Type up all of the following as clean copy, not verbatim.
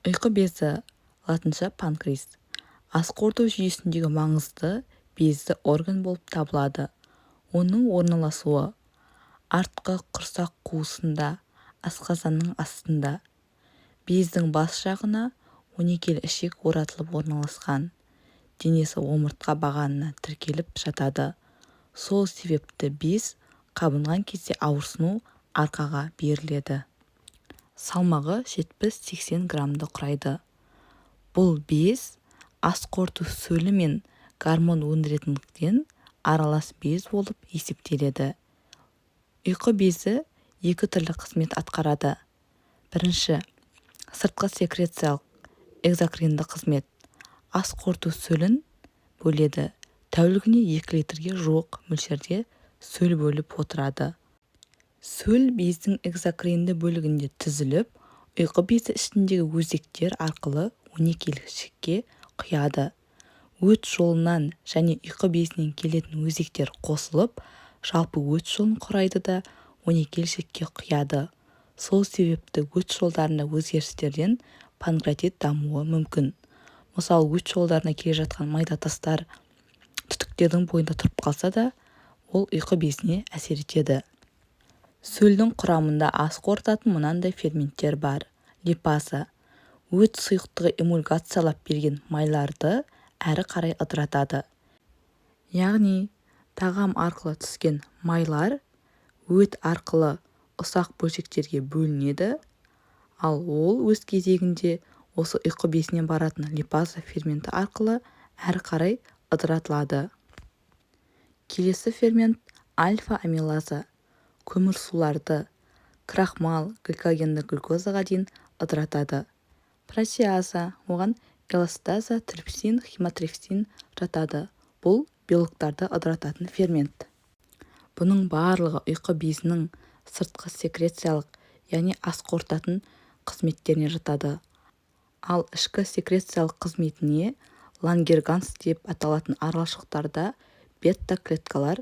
Ұйқы безі, латынша панкреас, ас қорыту жүйесіндегі маңызды безді орган болып табылады. Оның орналасуы артқы құрсақ қуысында, асқазанның астында. Бездің бас жағына 12 ішек оратылып орналасқан. Денесі омыртқа бағанына тіркеліп жатады. Сол себепті без қабынған кезде ауырсыну арқаға беріледі. Салмағы 70-80 граммды құрайды. Бұл без ас қорыту сөлі мен гормон өндіретіндіктен аралас без болып есептеледі. Ұйқы безі екі түрлі қызмет атқарады. Бірінші, сыртқы секрециялық экзокринді қызмет. Ас қорыту сөлін бөледі. Тәулігіне 2 литрге жуық мөлшерде сөл бөліп отырады. Сөл бездің экзокринді бөлігінде түзіліп, ұйқы безі ішіндегі өзектер арқылы 12 ішекке құяды. Өт жолынан және ұйқы безінен келетін өзектер қосылып, жалпы өт жолын құрайды да 12 ішекке құяды. Сол себепті өт жолдарында өзгерістерден панкреатит дамуы мүмкін. Мысалы, өт жолдарына келе жатқан майда тастар түтіктердің бойында тұрып қалса да, ол ұйқы безіне әсер етеді. Сөлдің құрамында ас қорытатын мынандай ферменттер бар. Липаза өт сұйықтығы эмульгациялап берген майларды әрі қарай ыдыратады. Яғни, тағам арқылы түскен майлар өт арқылы ұсақ бөлшектерге бөлінеді, ал ол өз кезегінде осы ұйқы безіне баратын липаза ферменті арқылы әрі қарай ыдыратылады. Келесі фермент альфа-амилаза. Көмірсуларды крахмал, гликогенді глюкозаға дейін ыдыратады. Протеаза, оған эластаза, трипсин, хематрипсин жатады. Бұл белоктарды ыдырататын фермент. Бұның барлығы ұйқы безінің сыртқы секрециялық, яғни ас қорытатын қызметтеріне жатады. Ал ішкі секрециялық қызметіне лангерганс деп аталатын аралшықтарда бета-клеткалар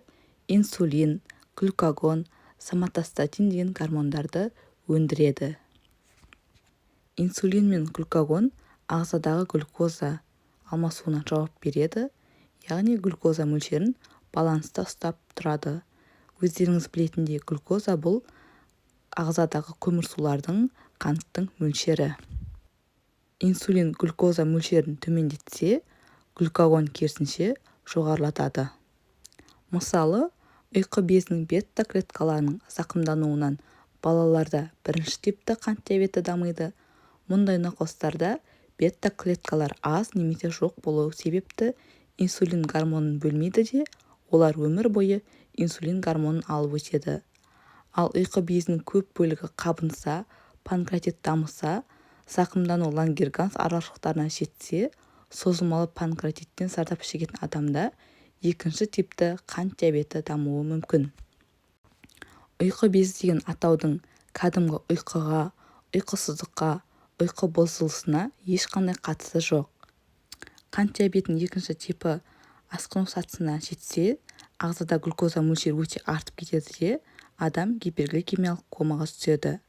инсулин, глюкагон, соматостатин деген гормондарды өндіреді. Инсулин мен глюкагон ағзадағы глюкоза алмасуына жауап береді, яғни глюкоза мөлшерін баланста ұстап тұрады. Өздеріңіз білетіндей, глюкоза бұл ағзадағы көмірсулардың қанттың мөлшері. Инсулин глюкоза мөлшерін төмендетсе, глюкагон керісінше жоғарылатады. Мысалы, ұйқы безінің бета-клеткаларының зақымдануынан балаларда бірінші типті қант диабеті дамиды. Мұндай науқастарда бета-клеткалар аз немесе жоқ болуы себепті инсулин гормонын бөлмейді де, олар өмір бойы инсулин гормонын алып өтеді. Ал ұйқы безінің көп бөлігі қабынса, панкреатит дамыса, зақымдану лангерганс аралшықтарына жетсе, созылмалы панкреатиттен зардап шегетін адамда екінші типті қант диабеті дамуы мүмкін. Ұйқы безі деген атаудың кәдімгі ұйқыға, ұйқысыздыққа, ұйқы бұзылысына ешқандай қатысы жоқ. Қант диабетінің екінші типі асқыну сатысына жетсе, ағзада глюкоза мөлшері өте артып кетеді де, адам гипергликемиялық комаға түседі.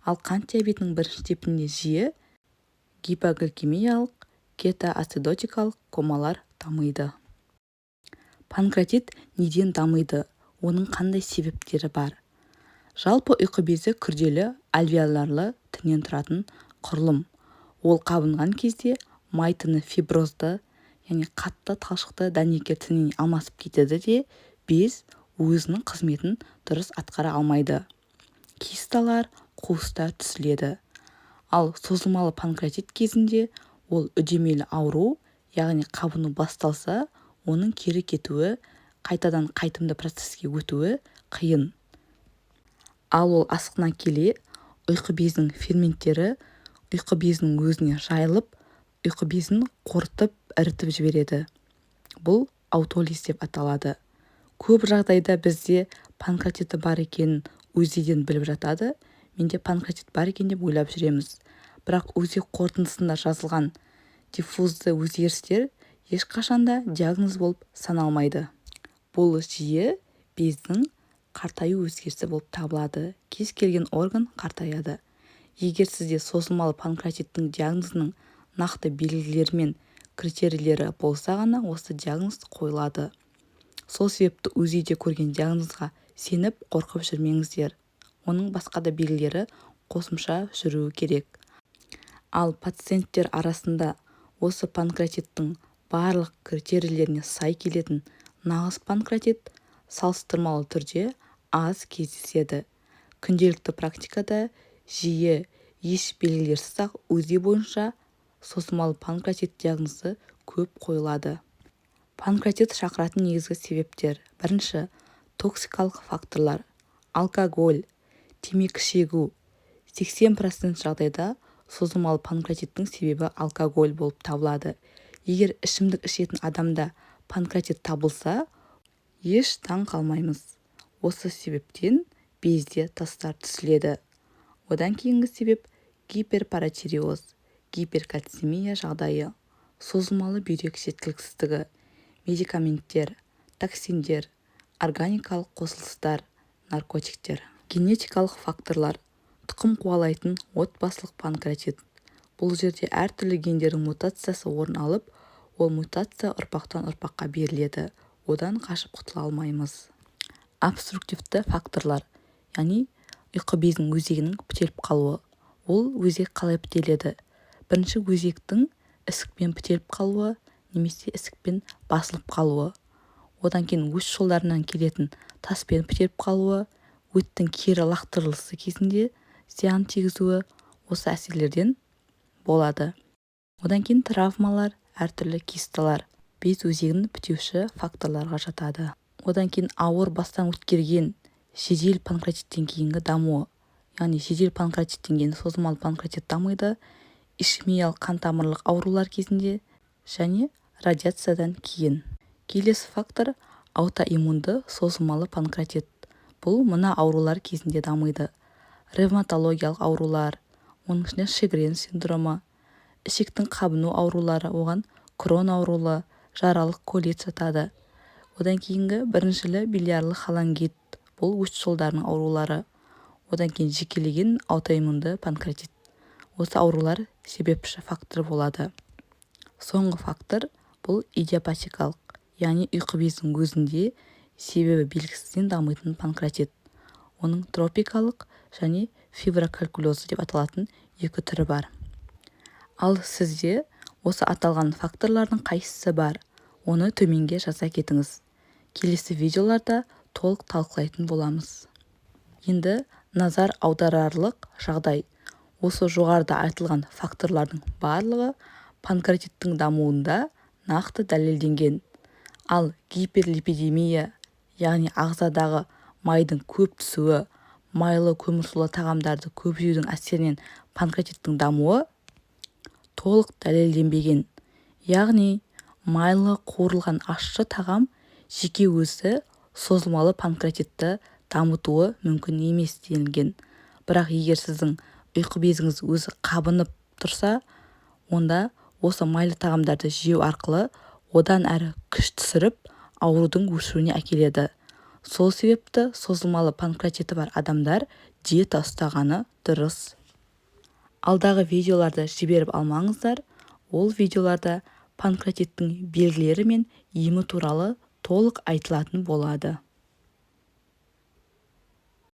Ал қант диабетінің бірінші типінде жиі гипогликемиялық, кетоацидотикалық комалар дамиды. Панкреатит неден дамиды? Оның қандай себептері бар? Жалпы ұйқы безі күрделі альвеолярлы тіннен тұратын құрылым. Ол қабынған кезде майтыны фиброзды, яғни қатты талшықты дәнекер тініне алмасып кетеді де, без өзінің қызметін дұрыс атқара алмайды. Кисталар, қуыстар түзіледі. Ал созылмалы панкреатит кезінде ол үдемелі ауру, яғни қабыну басталса, оның кері кетуі, қайтадан қайтымды процеске өтуі қиын. Ал ол асқына келе, ұйқы безінің ферменттері ұйқы безінің өзіне жайылып, ұйқы безін қорытып, ірітіп жібереді. Бұл аутолиз деп аталады. Көп жағдайда бізде панкреатиті бар екенін өзиден біліп жатады, менде панкреатит бар екен деп ойлап жүреміз. Бірақ өзек қорытындысында жазылған диффузды өзгерістер ешқашанда диагноз болып саналмайды. Бұл жиі бездің қартаю өзгерісі болып табылады. Кез келген орган қартаяды. Егер сізде созылмалы панкреатиттің диагнозының нақты белгілері мен критерийлері болса ғана осы диагноз қойылады. Сол себепті УЗИде көрген диагнозға сеніп қорқып жүрмеңіздер. Оның басқа да белгілері қосымша жүруі керек. Ал пациенттер арасында осы панкреатиттің барлық критерийлеріне сай келетін нағыз панкреатит салыстырмалы түрде аз кездеседі. Күнделікті практикада жиі еш белгілерсіз-ақ УЗИ бойынша созылмалы панкреатит диагнозы көп қойылады. Панкреатит шақыратын негізгі себептер: бірінші, токсикалық факторлар. Алкоголь, темекі шегу. 80% жағдайда созылмалы панкреатиттің себебі алкоголь болып табылады. Егер ішімдік ішетін адамда панкреатит табылса, еш таң қалмаймыз. Осы себептен безде тастар түзіледі. Одан кейінгі себеп гиперпаратиреоз, гиперкальцемия жағдайы, созылмалы бүйрек жеткіліксіздігі, медикаменттер, токсиндер, органикалық қосылыстар, наркотиктер. Генетикалық факторлар. Тұқым қуалайтын отбасылық панкреатит. Бұл жерде әртүрлі гендердің мутациясы орын алып, ол мутация ұрпақтан ұрпаққа беріледі. Одан қашып құтыла алмаймыз. Обструктивті факторлар, яғни ұйқы безінің өзегінің бітеліп қалуы. Ол өзек қалай бітеледі? Бірінші, өзектің ісікпен бітеліп қалуы немесе ісікпен басылып қалуы. Одан кейін өт жолдарынан келетін таспен бітеліп қалуы, өттің кері лақтырылысы кезінде зиян тигізуі осы әсерлерден болады. Одан кейін травмалар, әртүрлі кисталар без өзегін бітеуші факторларға жатады. Одан кейін ауыр бастан өткерген жедел панкреатиттен кейінгі дамуы, яғни жедел панкреатиттен кейін созылмалы панкреатит дамиды, ишемиялық қан-тамырлық аурулар кезінде және радиациядан кейін. Келесі фактор аутоиммунды созылмалы панкреатит. Бұл мына аурулар кезінде дамиды: ревматологиялық аурулар, оның ішінде Шегрен синдромы, ішектің қабыну аурулары, оған Крон ауруы, жаралық колит жатады. Одан кейінгі біріншілі biliарлы холангит, бұл өт жолдарының аурулары. Одан кейін жекелеген аутоиммунды панкреатит. Осы аурулар себепші фактор болады. Соңғы фактор бұл идиопатикалық, яғни ұйқы безінің өзінде себебі белгісізден дамитын панкреатит. Оның тропикалық және фиброкалькулезы деп аталатын екі түрі бар. Ал сізде осы аталған факторлардың қайсысы бар? Оны төменге жаза кетіңіз. Келесі видеоларда толық талқылайтын боламыз. Енді назар аударарлық жағдай. Осы жоғарыда айтылған факторлардың барлығы панкреатиттің дамуында нақты дәлелденген. Ал гиперлипидемия, яғни ағзадағы майдың көп түсуі, майлы көмірсулы тағамдарды көп жеудің әсерінен панкреатиттің дамуы толық дәлелденбеген. Яғни майлы қуырылған ащы тағам жеке өзі созылмалы панкреатитті дамытуы мүмкін емес делінген. Бірақ егер сіздің ұйқы безіңіз өзі қабынып тұрса, онда осы майлы тағамдарды жеу арқылы одан әрі күш түсіріп, аурудың өршуіне әкеледі. Сол себепті созылмалы панкреатиті бар адамдар диета ұстағаны дұрыс. Алдағы видеоларды жіберіп алмаңыздар. Ол видеоларда панкреатиттің белгілері мен емі туралы толық айтылатын болады.